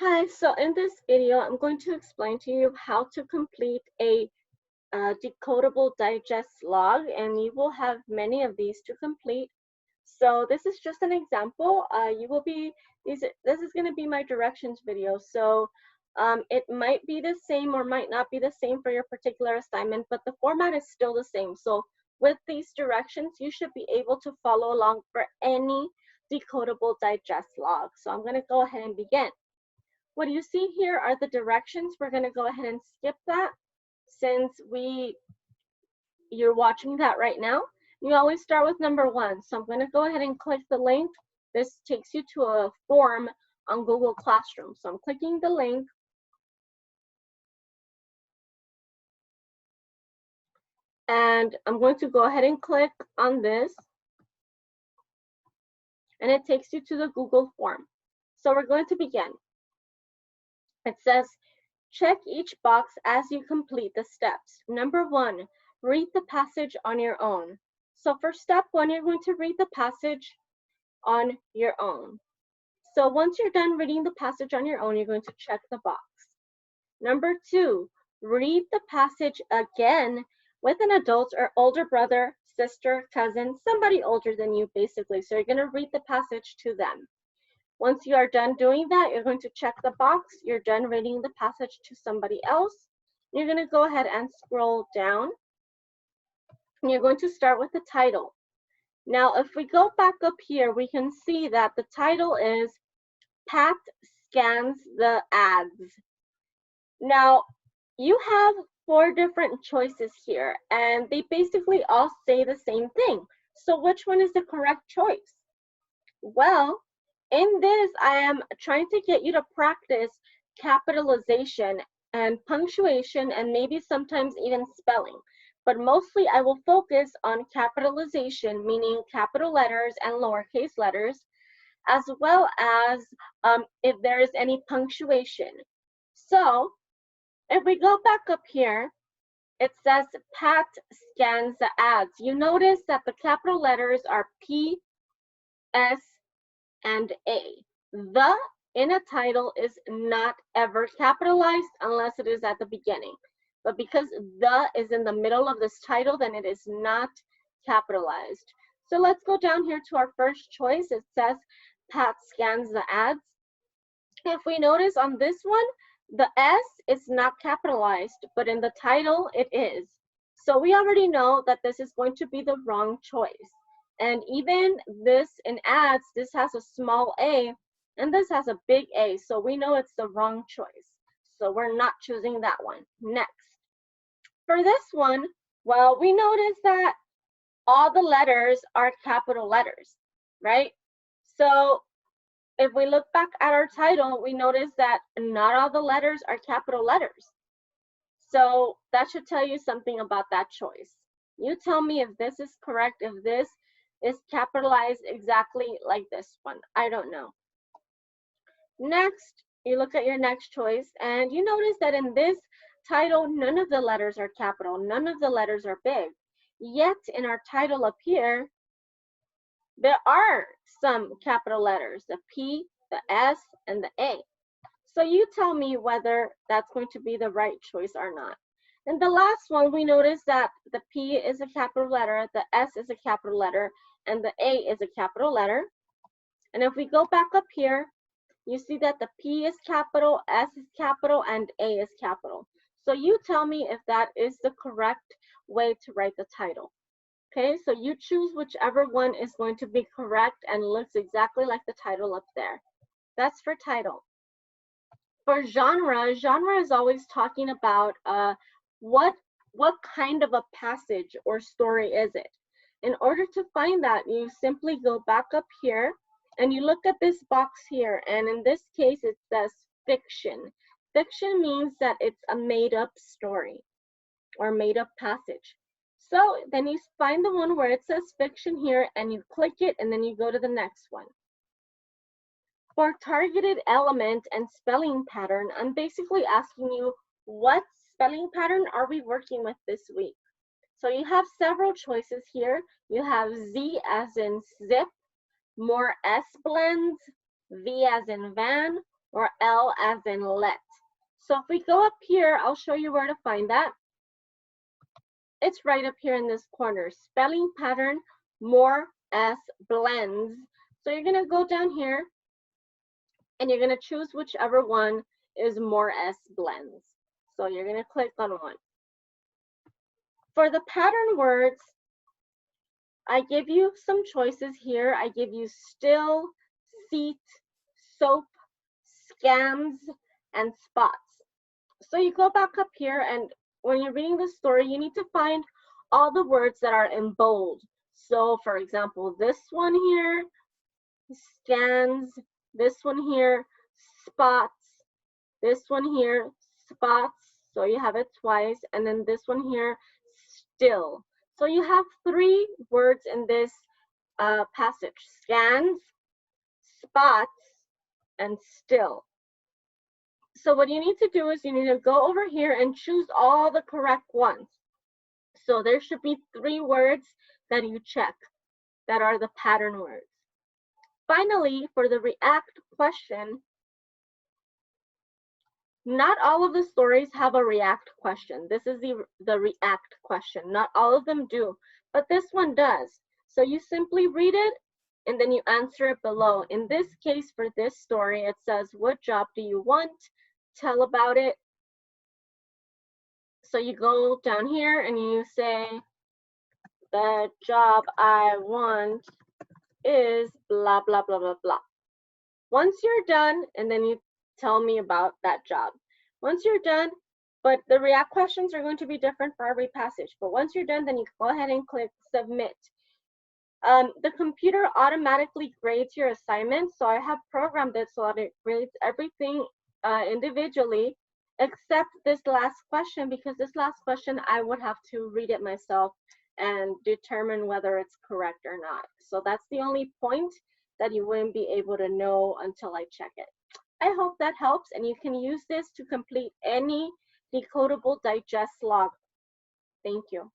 Hi, so in this video, I'm going to explain to you how to complete a decodable digest log, and you will have many of these to complete. So this is just an example. This is going to be my directions video. So it might be the same or might not be the same for your particular assignment, but the format is still the same. So with these directions, you should be able to follow along for any decodable digest log. So I'm going to go ahead and begin. What you see here are the directions. We're going to go ahead and skip that since you're watching that right now. You always start with number 1. So I'm going to go ahead and click the link. This takes you to a form on Google Classroom. So I'm clicking the link. And I'm going to go ahead and click on this. And it takes you to the Google form. So we're going to begin. It says, check each box as you complete the steps. Number 1, read the passage on your own. So for step 1, you're going to read the passage on your own. So once you're done reading the passage on your own, you're going to check the box. Number 2, read the passage again with an adult or older brother, sister, cousin, somebody older than you basically. So you're going to read the passage to them. Once you are done doing that, you're going to check the box. You're done reading the passage to somebody else. You're going to go ahead and scroll down. And you're going to start with the title. Now, if we go back up here, we can see that the title is Pat Scans the Ads. Now, you have 4 different choices here, and they basically all say the same thing. So which one is the correct choice? Well, in this, I am trying to get you to practice capitalization and punctuation and maybe sometimes even spelling. But mostly I will focus on capitalization, meaning capital letters and lowercase letters, as well as if there is any punctuation. So if we go back up here, it says Pat scans the ads. You notice that the capital letters are P, S, and A. The in a title is not ever capitalized unless it is at the beginning. But because the is in the middle of this title, then it is not capitalized. So let's go down here to our first choice. It says Pat scans the ads. If we notice on this one, the S is not capitalized, but in the title it is. So we already know that this is going to be the wrong choice. And even this in ads, this has a small a, and this has a big A, so we know it's the wrong choice. So we're not choosing that one. Next. For this one, well, we notice that all the letters are capital letters, right? So if we look back at our title, we notice that not all the letters are capital letters. So that should tell you something about that choice. You tell me if this is correct, if this is capitalized exactly like this one. I don't know. Next, you look at your next choice and you notice that in this title, none of the letters are capital, none of the letters are big. Yet in our title up here, there are some capital letters, the P, the S, and the A. So you tell me whether that's going to be the right choice or not. And the last one, we notice that the P is a capital letter, the S is a capital letter, and the A is a capital letter. And if we go back up here, you see that the P is capital, S is capital, and A is capital. So you tell me if that is the correct way to write the title. Okay, so you choose whichever one is going to be correct and looks exactly like the title up there. That's for title. For genre, genre is always talking about what kind of a passage or story is it. In order to find that, you simply go back up here and you look at this box here, and in this case it says fiction. Fiction means that it's a made-up story or made-up passage. So then you find the one where it says fiction here and you click it and then you go to the next one. For targeted element and spelling pattern, I'm basically asking you what spelling pattern are we working with this week? So you have several choices here. You have Z as in zip, more S blends, V as in van, or L as in let. So if we go up here, I'll show you where to find that. It's right up here in this corner. Spelling pattern, more S blends. So you're gonna go down here and you're gonna choose whichever one is more S blends. So you're gonna click on one. For the pattern words, I give you some choices here. I give you still, seat, soap, scams, and spots. So you go back up here, and when you're reading the story, you need to find all the words that are in bold. So for example, this one here, scans, this one here, spots, this one here, spots, so you have it twice, and then this one here, still. So you have 3 words in this passage: scans, spots, and still. So what you need to do is you need to go over here and choose all the correct ones. So there should be 3 words that you check that are the pattern words. Finally, for the react question, not all of the stories have a react question. This is the react question. Not all of them do, but this one does. So you simply read it and then you answer it below. In this case, for this story, it says, what job do you want? Tell about it. So you go down here and you say, the job I want is blah, blah, blah, blah, blah. Once you're done, and then you tell me about that job. Once you're done, but the React questions are going to be different for every passage. But once you're done, then you go ahead and click submit. The computer automatically grades your assignment. So I have programmed it so that it grades everything individually, except this last question, because this last question, I would have to read it myself and determine whether it's correct or not. So that's the only point that you wouldn't be able to know until I check it. I hope that helps, and you can use this to complete any Decodable Digest log. Thank you.